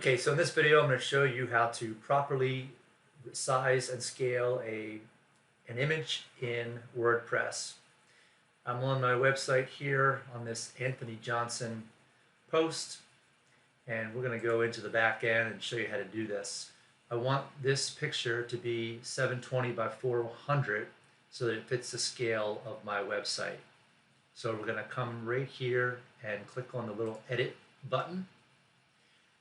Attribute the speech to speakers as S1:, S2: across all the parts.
S1: Okay, so in this video I'm going to show you how to properly size and scale an image in WordPress. I'm on my website here on this Anthony Johnson post, and we're going to go into the back end and show you how to do this. I want this picture to be 720 by 400 so that it fits the scale of my website. So we're going to come right here and click on the little edit button.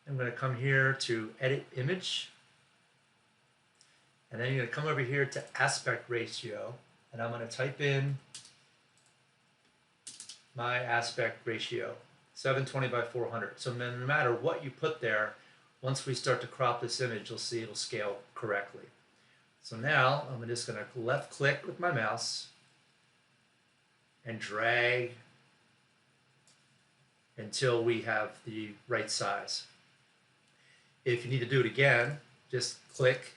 S1: I'm going to come here to edit image, and then you're going to come over here to aspect ratio, and I'm going to type in my aspect ratio 720 by 400. So no matter what you put there, once we start to crop this image, you'll see it'll scale correctly. So now I'm just going to left click with my mouse and drag until we have the right size. If you need to do it again, just click,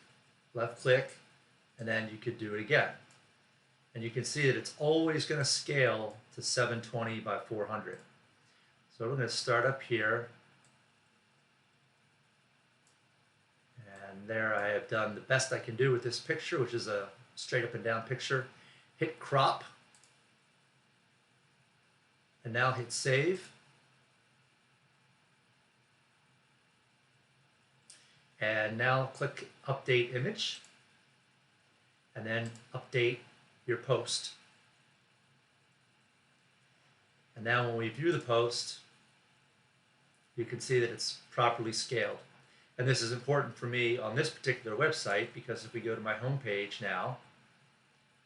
S1: left click, and then you could do it again. And you can see that it's always going to scale to 720 by 400. So we're going to start up here. And there I have done the best I can do with this picture, which is a straight up and down picture. Hit crop. And now hit save. And now click update image, and then update your post. And now when we view the post, you can see that it's properly scaled. And this is important for me on this particular website, because if we go to my home page now,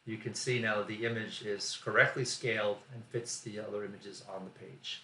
S1: you can see now that the image is correctly scaled and fits the other images on the page.